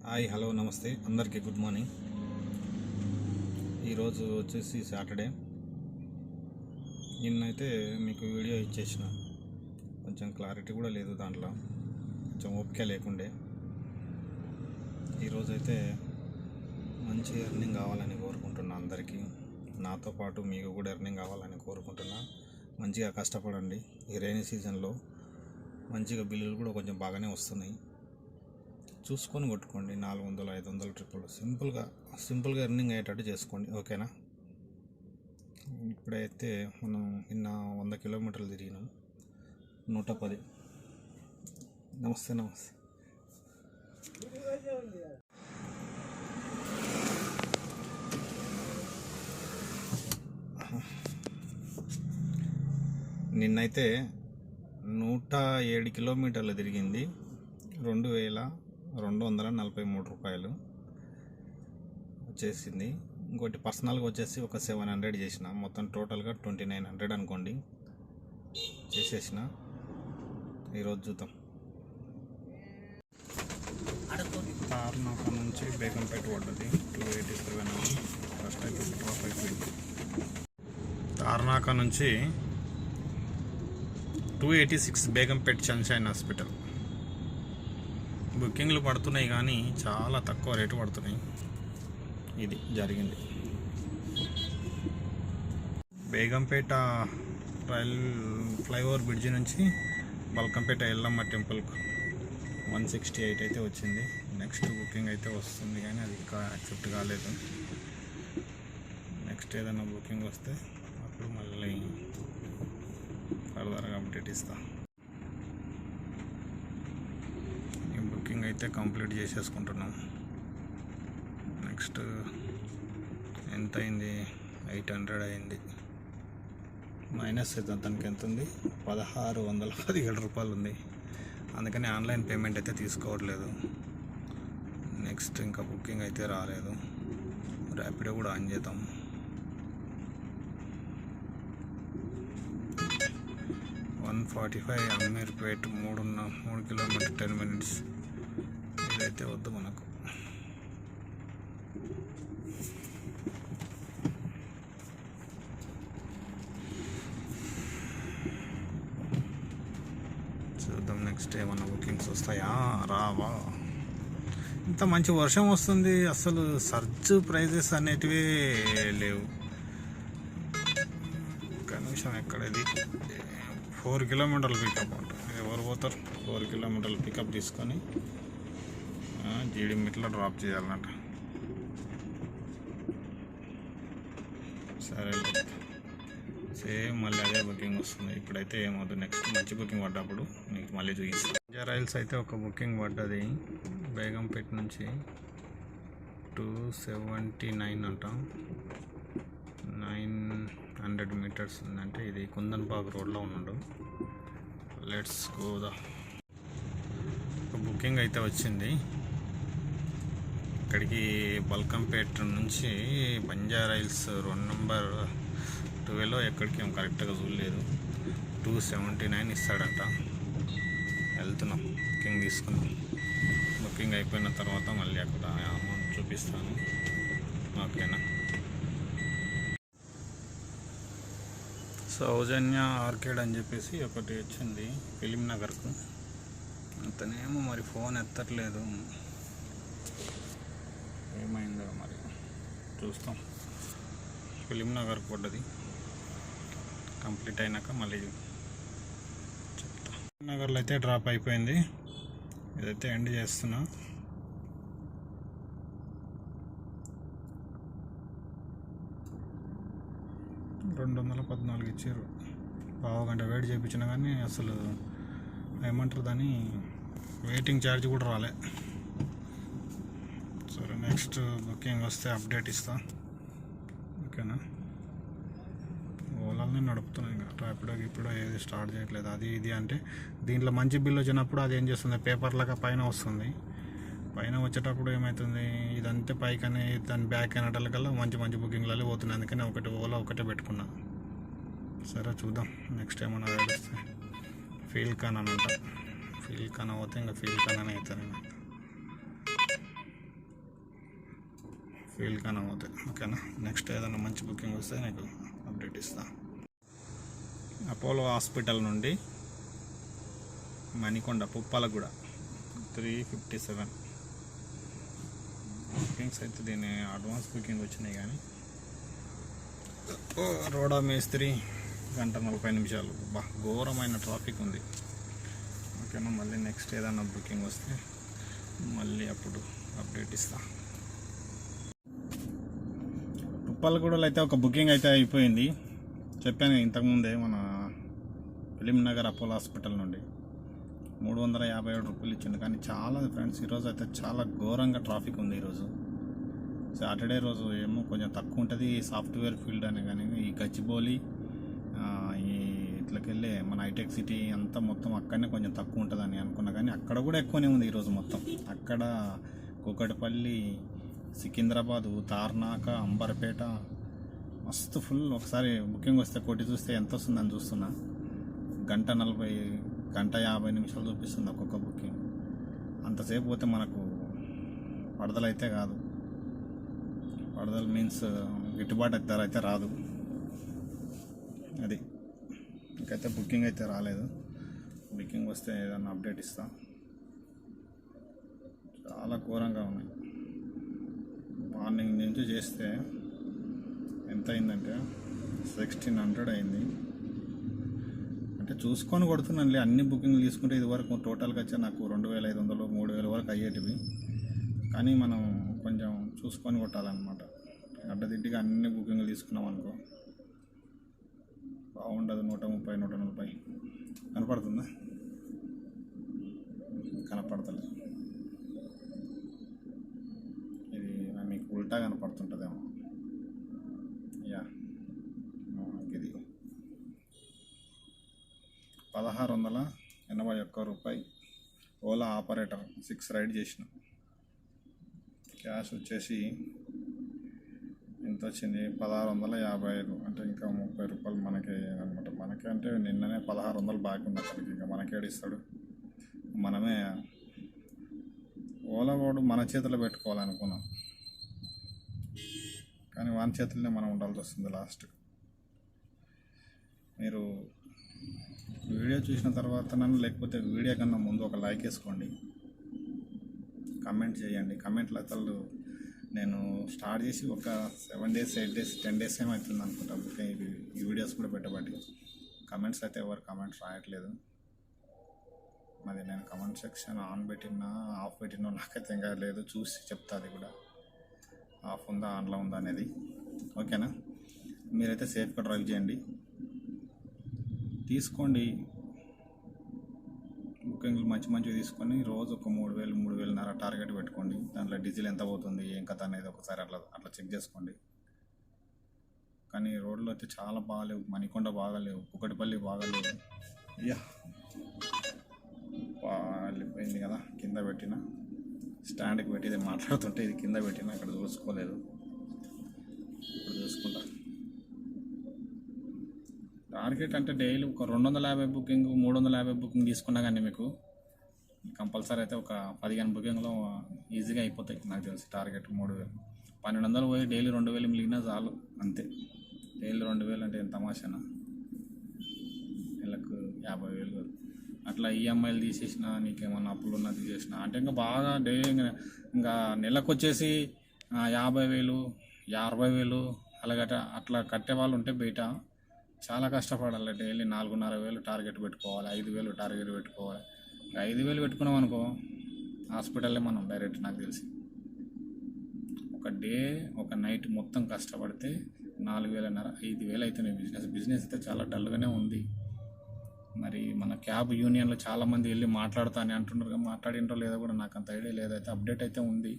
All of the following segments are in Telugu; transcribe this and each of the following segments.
హాయ్ హలో నమస్తే అందరికీ గుడ్ మార్నింగ్. ఈరోజు వచ్చేసి సాటర్డే. నిన్నైతే మీకు వీడియో ఇచ్చేసిన, కొంచెం క్లారిటీ కూడా లేదు దాంట్లో, కొంచెం ఓపిక లేకుండే. ఈరోజైతే మంచి ఎర్నింగ్ కావాలని కోరుకుంటున్నా. అందరికీ నాతో పాటు మీకు కూడా ఎర్నింగ్ కావాలని కోరుకుంటున్నా. మంచిగా కష్టపడండి. ఈ రైనీ సీజన్లో మంచిగా బిల్లులు కూడా కొంచెం బాగానే వస్తున్నాయి. చూసుకొని కొట్టుకోండి. 400 500 ట్రిప్పులు సింపుల్గా ఎర్నింగ్ అయ్యేటట్టు చేసుకోండి, ఓకేనా? ఇప్పుడైతే మనం నిన్న 100 కిలోమీటర్లు తిరిగినాం, 110. నమస్తే. నిన్నైతే 107 కిలోమీటర్లు తిరిగింది, 2243 రూపాయలు వచ్చేసింది. ఇంకోటి పర్సనల్గా వచ్చేసి ఒక 700 చేసిన, మొత్తం టోటల్గా 2900 అనుకోండి చేసేసిన. ఈరోజు చూద్దాం. తార్నాక నుంచి బేగంపేట పడ్డది 287. ఫస్ట్ అయితే డ్రాప్ అయిపోయింది. తార్నాక నుంచి 286 బేగంపేట సన్షైన్ హాస్పిటల్. బుకింగ్లు పడుతున్నాయి కానీ చాలా తక్కువ రేటు పడుతున్నాయి. ఇది జరిగింది. బేగంపేట ఫ్లైఓవర్ బ్రిడ్జి నుంచి బల్కంపేట ఎల్లమ్మ టెంపుల్కు 168 అయితే వచ్చింది. నెక్స్ట్ బుకింగ్ అయితే వస్తుంది కానీ అది ఇంకా యాక్సెప్ట్ కాలేదు. నెక్స్ట్ ఏదైనా బుకింగ్ వస్తే అప్పుడు మళ్ళీ ఫర్దర్గా అప్డేట్ ఇస్తా. బుకింగ్ అయితే కంప్లీట్ చేసేసుకుంటున్నాం. నెక్స్ట్ ఎంత అయింది? 800 అయింది. మైనస్ దానికి ఎంత ఉంది? 1617 రూపాయలు ఉంది. అందుకని ఆన్లైన్ పేమెంట్ అయితే తీసుకోవట్లేదు. నెక్స్ట్ ఇంకా బుకింగ్ అయితే రాలేదు. ర్యాపిడో కూడా ఆన్ చేద్దాం. Ameerpet 3 kilometre 10 minutes. ఇదైతే వద్దు మనకు. చూద్దాం నెక్స్ట్ ఏమన్నా బుకింగ్స్ వస్తాయా రావా. ఇంత మంచి వర్షం వస్తుంది, అసలు సర్చ్ ప్రైజెస్ అనేటివి లేవు. కనీసం ఎక్కడది 4 కిలోమీటర్లు పికప్ ఉంటుంది. ఎవరు పోతారు? 4 కిలోమీటర్లు పికప్ తీసుకొని జీడిమిట్లో డ్రాప్ చేయాలన్నట. సరే, సేమ్ మళ్ళీ అదే బుకింగ్ వస్తుంది. ఇప్పుడైతే ఏమవుతుంది, నెక్స్ట్ మంచి బుకింగ్ పడ్డప్పుడు మీకు మళ్ళీ చూపిస్తాను. బంజారాయిల్స్ అయితే ఒక బుకింగ్ పడ్డది బేగంపేట నుంచి 279 అంట. 900 మీటర్స్ ఉందంటే ఇది కుందన్బాగ్ రోడ్లో ఉన్నాడు. లెట్స్ గోదా. ఒక బుకింగ్ అయితే వచ్చింది. ఇక్కడికి బల్కంపేట నుంచి బంజారాయిల్స్ రోడ్ నెంబర్ 12 ఎక్కడికి ఏం కరెక్ట్గా చూడలేదు. 279 ఇస్తాడంట. వెళ్తున్నాం, బుకింగ్ తీసుకున్నాం. బుకింగ్ అయిపోయిన తర్వాత మళ్ళీ అక్కడ అమౌంట్ చూపిస్తాను, ఓకేనా? సౌజన్య ఆర్కేడ్ అని చెప్పేసి ఒకటి వచ్చింది ఫిలిం నగర్కు. అతనేమో మరి ఫోన్ ఎత్తట్లేదు, ఏమైందో మరి చూస్తాం. ఫిలిం నగర్కు పడ్డది. కంప్లీట్ అయినాక మళ్ళీ చెప్తా. ఫిలిం నగర్లో అయితే డ్రాప్ అయిపోయింది. ఇదైతే ఎండ్ చేస్తున్నా. $214 ఇచ్చారు. పావుగంట వెయిట్ చేయించినా కానీ అసలు ఏమంటారు దాన్ని, వెయిటింగ్ ఛార్జ్ కూడా రాలే. సరే, నెక్స్ట్ బుకింగ్ వస్తే అప్డేట్ ఇస్తా, ఓకేనా? ఓలానే నడుపుతున్నాయి, ఇంకా ర్యాపిడోకి ఇప్పుడు ఏది స్టార్ట్ చేయట్లేదు. అది ఇది అంటే దీంట్లో మంచి బిల్ వచ్చినప్పుడు అది ఏం చేస్తుంది, పేపర్లాగా పైన వస్తుంది. పైన వచ్చేటప్పుడు ఏమవుతుంది, ఇదంతే పైకనే దాని బ్యాక్ అయినట్లకల్లా మంచి బుకింగ్లలో పోతున్నాయి. అందుకని ఓలా ఒకటే పెట్టుకున్నా. సరే చూద్దాం నెక్స్ట్ ఏమన్నా తెలుస్తే. ఫీల్ కాన్ అని అంట. ఫీల్ కాన్ పోతే ఇంకా ఫీల్ కాన్ అని అవుతాను. ఫీల్ కానీ అవుతాయి. ఓకేనా, నెక్స్ట్ ఏదైనా మంచి బుకింగ్ వస్తే నీకు అప్డేట్ ఇస్తా. అపోలో హాస్పిటల్ నుండి మణికొండ పుప్పాలగూడ 357 బుకింగ్స్ అయితే దీని అడ్వాన్స్ బుకింగ్ వచ్చినాయి. కానీ రోడా మేస్త్రి 1:40 ఘోరమైన ట్రాఫిక్ ఉంది. ఓకేనా, మళ్ళీ నెక్స్ట్ ఏదైనా బుకింగ్ వస్తే మళ్ళీ అప్పుడు అప్డేట్ ఇస్తా. పుప్పాలగూడలో అయితే ఒక బుకింగ్ అయితే అయిపోయింది. చెప్పాను ఇంతకుముందే, మన ఫిలిం నగర్ అపోలో హాస్పిటల్ నుండి 357 రూపాయలు ఇచ్చింది. కానీ చాలా ఫ్రెండ్స్, ఈరోజు అయితే చాలా ఘోరంగా ట్రాఫిక్ ఉంది. ఈరోజు సాటర్డే రోజు ఏమో కొంచెం తక్కువ ఉంటుంది సాఫ్ట్వేర్ ఫీల్డ్ అనే, కానీ ఈ గచ్చిబౌలి ఈ ఇట్లకెళ్ళి మన హైటెక్ సిటీ అంతా మొత్తం అక్కడనే కొంచెం తక్కువ ఉంటుందని అనుకున్నా. కానీ అక్కడ కూడా ఎక్కువనే ఉంది ఈరోజు మొత్తం. అక్కడ కూకట్పల్లి, సికింద్రాబాదు, తార్నాక, అంబర్పేట మస్తు ఫుల్. ఒకసారి బుకింగ్ వస్తే కొట్టి చూస్తే ఎంత వస్తుందని చూస్తున్నా. 1:50 నిమిషాలు చూపిస్తుంది ఒక్కొక్క బుకింగ్. అంతసేపు పోతే మనకు పడదలు అయితే కాదు. పడదలు మీన్స్ గిట్టుబాటు ధర అయితే రాదు. అది ఇంకైతే బుకింగ్ అయితే రాలేదు. బుకింగ్ వస్తే ఏదన్నా అప్డేట్ ఇస్తా. చాలా ఘోరంగా ఉన్నాయి. మార్నింగ్ నుంచి చేస్తే ఎంత అయిందంటే 1600 అయింది. అంటే చూసుకొని కొడుతున్నానులే. అన్ని బుకింగ్లు తీసుకుంటే ఇదివరకు టోటల్గా వచ్చా నాకు 2500 3000 వరకు అయ్యేటివి. కానీ మనం కొంచెం చూసుకొని కొట్టాలన్నమాట. అడ్డదిడ్డిగా అన్ని బుకింగ్లు తీసుకున్నాం అనుకో బాగుండదు. 130 140 కనపడుతుందా? కనపడతలేదు. ఇది మీకు ఉల్టా కనపడుతుంటుందేమో. యా, ఇది 1681 రూపాయి. ఓలా ఆపరేటర్ 6 రైడ్ చేసిన. క్యాష్ వచ్చేసి ఎంత వచ్చింది? 1655. అంటే ఇంకా 30 రూపాయలు మనకే అనమాట. మనకే అంటే నిన్ననే 1600 బాకీ ఉంది అతనికి. ఇంకా మనకేడిస్తాడు? మనమే ఓలా వాడు మన చేతిలో పెట్టుకోవాలనుకున్నాం, కానీ వాని చేతుల్లోనే మనం ఉండాల్సి వస్తుంది లాస్ట్. మీరు వీడియో చూసిన తర్వాత నన్ను, లేకపోతే వీడియో కన్నా ముందు ఒక లైక్ వేసుకోండి, కమెంట్ చేయండి. కమెంట్లు అసలు నేను స్టార్ట్ చేసి ఒక 7 days 8 days 10 days ఏమవుతుంది అనుకుంటా. ఓకే, ఈ వీడియోస్ కూడా పెట్టబట్టి కమెంట్స్ అయితే ఎవరు కమెంట్స్ రాయట్లేదు. మరి నేను కమెంట్ సెక్షన్ ఆన్ పెట్టినా ఆఫ్ పెట్టినా నాకైతే ఇంకా లేదు. చూసి చెప్తా అది కూడా ఆఫ్ ఉందా ఆన్లో ఉందా అనేది. ఓకేనా, మీరైతే సేఫ్గా డ్రైవ్ చేయండి, తీసుకోండి బుకింగ్లు మంచివి తీసుకొని రోజు ఒక 3000 3000 టార్గెట్ పెట్టుకోండి. దాంట్లో డీజిల్ ఎంత పోతుంది ఏం కథ అనేది ఒకసారి అట్లా చెక్ చేసుకోండి. కానీ రోడ్లు అయితే చాలా బాగాలేవు. మణికొండ బాగాలేవు, కూకట్పల్లి బాగాలేవు. అయ్యా వెళ్ళిపోయింది కదా. కింద పెట్టిన స్టాండ్కి పెట్టి ఇది మాట్లాడుతుంటే ఇది కింద పెట్టిన, అక్కడ చూసుకోలేదు. ఇప్పుడు చూసుకుంటా. టార్గెట్ అంటే డైలీ ఒక 250 బుకింగ్ 350 బుకింగ్ తీసుకున్నా కానీ మీకు కంపల్సరీ అయితే ఒక 15 బుకింగ్లో ఈజీగా అయిపోతాయి నాకు తెలిసి. టార్గెట్ 3000 1200 పోయి డైలీ 2000 మిగిలినా చాలు అంతే. డైలీ 2000 అంటే ఎంత తమాషానా? నెలకు 50,000 అట్లా ఈఎంఐలు తీసేసినా, నీకేమన్నా అప్పులు ఉన్నా తీసేసిన అంటే ఇంకా బాగా డైలీ ఇంకా నెలకు వచ్చేసి 50,000 50,000 అలాగట అట్లా కట్టే వాళ్ళు ఉంటే బయట చాలా కష్టపడాలి. డైలీ 4,500 టార్గెట్ పెట్టుకోవాలి, 5,000 టార్గెట్ పెట్టుకోవాలి. 5,000 పెట్టుకున్నాం అనుకో హాస్పిటల్లే మనం డైరెక్ట్. నాకు తెలిసి ఒక డే ఒక నైట్ మొత్తం కష్టపడితే 4,500 5,000 అవుతున్నాయి. బిజినెస్ అయితే చాలా డల్గానే ఉంది. మరి మన క్యాబ్ యూనియన్లో చాలామంది వెళ్ళి మాట్లాడుతా అని అంటున్నారు. మాట్లాడింటో లేదో కూడా నాకు అంత ఐడియా లేదు. అయితే అప్డేట్ అయితే ఉంది.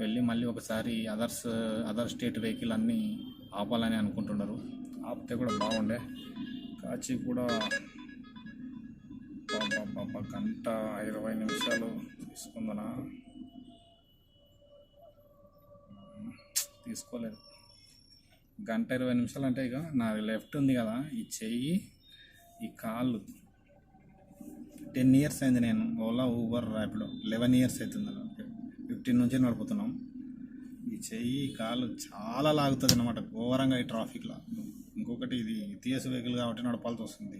వెళ్ళి మళ్ళీ ఒకసారి అదర్ స్టేట్ వెహికల్ అన్నీ ఆపాలని అనుకుంటున్నారు. ఆపితే కూడా బాగుండే. కాచి కూడా 1:20 నిమిషాలు తీసుకుందనా? తీసుకోలేదు. 1:20 నిమిషాలు అంటే ఇక నా లెఫ్ట్ ఉంది కదా, ఈ చెయ్యి ఈ కాళ్ళు 10 years అయింది. నేను ఓలా ఊబర్ ర్యాపిడో 11 years అవుతుంది. 15 నుంచి నడుపుతున్నాం. ఈ చెయ్యి కాలు చాలా లాగుతుంది అనమాట ఘోరంగా ఈ ట్రాఫిక్లో. ఇంకొకటి ఇది టీఎస్ వెహికల్ కాబట్టి నడపాల్సి వస్తుంది.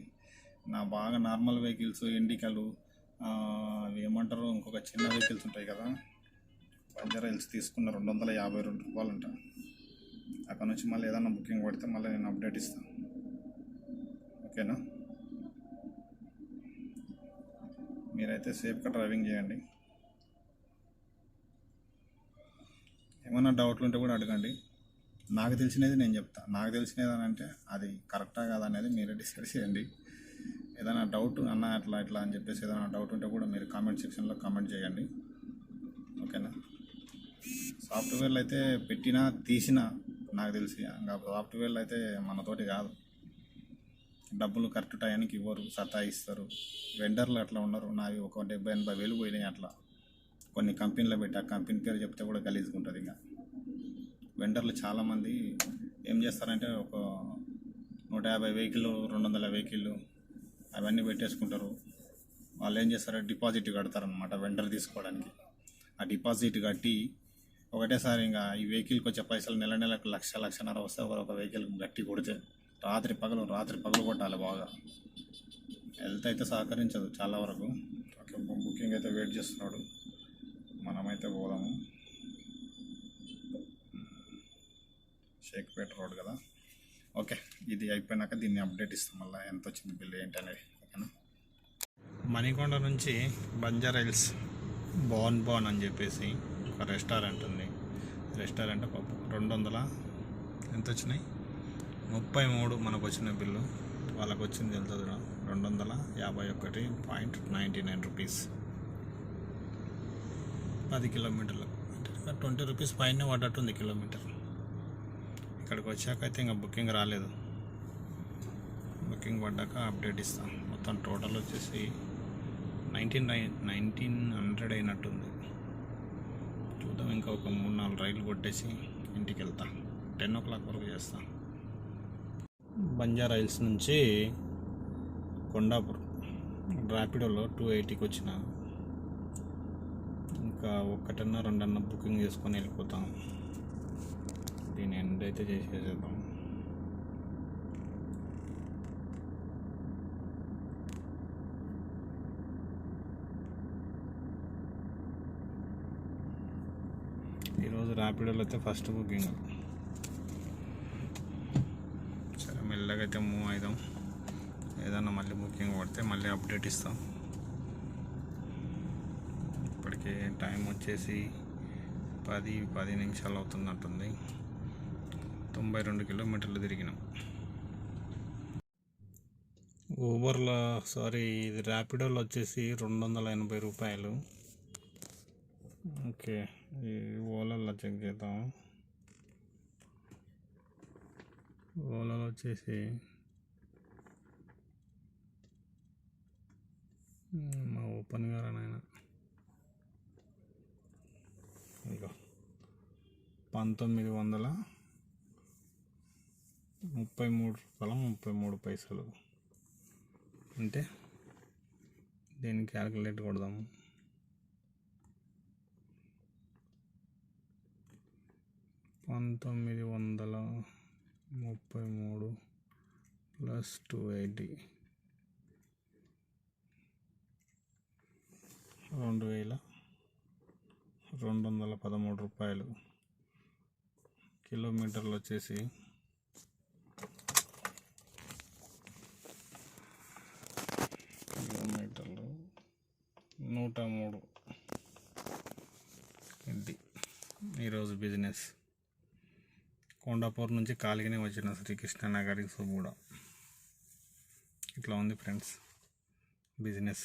నా బాగా నార్మల్ వెహికల్స్ ఎండికలు అవి ఏమంటారు, ఇంకొక చిన్న వెహికల్స్ ఉంటాయి కదా, బంజారా హిల్స్ తీసుకున్న 252 రూపాయలు అంట. అక్కడ నుంచి మళ్ళీ ఏదైనా బుకింగ్ పడితే మళ్ళీ నేను అప్డేట్ ఇస్తాను. ఓకేనా? మీరైతే సేఫ్గా డ్రైవింగ్ చేయండి. ఏమైనా డౌట్లు ఉంటే కూడా అడగండి. నాకు తెలిసినది నేను చెప్తాను. నాకు తెలిసినది అని అంటే అది కరెక్టా కాదా అనేది మీరే డిసైడ్ చేయండి. ఏదైనా డౌట్ అన్న అట్లా ఇట్లా అని చెప్పేసి ఏదైనా డౌట్ ఉంటే కూడా మీరు కామెంట్ సెక్షన్లో కామెంట్ చేయండి. ఓకేనా? సాఫ్ట్వేర్లు అయితే పెట్టినా తీసినా నాకు తెలిసి ఇంకా సాఫ్ట్వేర్లు అయితే మనతోటి కాదు. డబ్బులు కరెక్ట్ టైంకి ఇవ్వరు, సతాయిస్తారు. వెండర్లు అట్లా ఉన్నారు. నావి ఒక 70-80 పోయినాయి అట్లా. కొన్ని కంపెనీలో పెట్టి ఆ కంపెనీ పేరు చెప్తే కూడా గలీజ్గా ఇంకా. వెండర్లు చాలామంది ఏం చేస్తారంటే ఒక 150 వెహికల్ 200 వెహికల్ అవన్నీ పెట్టేసుకుంటారు. వాళ్ళు ఏం చేస్తారంటే డిపాజిట్ కడతారనమాట వెండర్ తీసుకోవడానికి. ఆ డిపాజిట్ కట్టి ఒకటేసారి ఇంకా ఈ వెహికల్కి వచ్చే పైసలు నెలకు 1-1.5 వస్తే ఒక వెహికల్కి గట్టి కొడితే రాత్రి పగలు కొట్టాలి బాగా. హెల్త్ అయితే సహకరించదు చాలా వరకు. ఓకే, బుకింగ్ అయితే వెయిట్ చేస్తున్నాడు, మనమైతే పోదాము. షేక్పేట రోడ్ కదా. ఓకే, ఇది అయిపోయినాక దీన్ని అప్డేట్ ఇస్తాం మళ్ళీ ఎంత వచ్చింది బిల్ ఏంటి అనేది. ఓకేనా? మణికొండ నుంచి బంజారా హిల్స్ బాన్ అని చెప్పేసి ఒక రెస్టారెంట్ ఉంది. రెస్టారెంట్ పప్పు 200 ఎంత వచ్చినాయి 33 మనకు వచ్చిన బిల్లు. వాళ్ళకు వచ్చింది ఎంత 251.99 రూపీస్. 10 కిలోమీటర్లు అంటే 20 రూపీస్ పైన పడ్డట్టుంది కిలోమీటర్. ఇక్కడికి వచ్చాక అయితే ఇంకా బుకింగ్ రాలేదు. బుకింగ్ పడ్డాక అప్డేట్ ఇస్తాం. మొత్తం టోటల్ వచ్చేసి 1900 అయినట్టుంది. చూద్దాం, ఇంకా ఒక 3-4 రైళ్ళు కొట్టేసి ఇంటికి వెళ్తా. 10 o'clock వరకు చేస్తా. బంజారా హిల్స్ నుంచి కొండాపూర్ ర్యాపిడోలో 280కి వచ్చిన. ఇంకా 1-2 బుకింగ్ చేసుకొని వెళ్ళిపోతాం. దీని ఎండ్ అయితే చేసేద్దాం. ఈరోజు ర్యాపిడోలో అయితే ఫస్ట్ బుకింగ్. సరే, మెల్లగా అయితే మూవ్ అవుదాం. ఏదన్నా మళ్ళీ బుకింగ్ పడితే మళ్ళీ అప్డేట్ ఇస్తాం. ఇప్పటికే టైం వచ్చేసి 10 నిమిషాలు అవుతున్నట్టుంది. 92 కిలోమీటర్లు తిరిగినాం. ఊబర్లో ఇది ర్యాపిడోలో వచ్చేసి 280 రూపాయలు. ఓకే, ఈ ఓలాలో చెక్ చేద్దాం. ఓలాలో వచ్చేసి మా ఓపెన్ గారా నాయన ఇక 1933.33 రూపాయలు. అంటే దీన్ని క్యాలిక్యులేట్ కొడదాము. 1933 ప్లస్ 280 2213 రూపాయలు. కిలోమీటర్లు వచ్చేసి 103. ఇది ఈరోజు బిజినెస్. కొండాపూర్ నుంచి కాలిగానే వచ్చిన శ్రీకృష్ణ నగర్కి కూడా ఇట్లా ఉంది ఫ్రెండ్స్ బిజినెస్.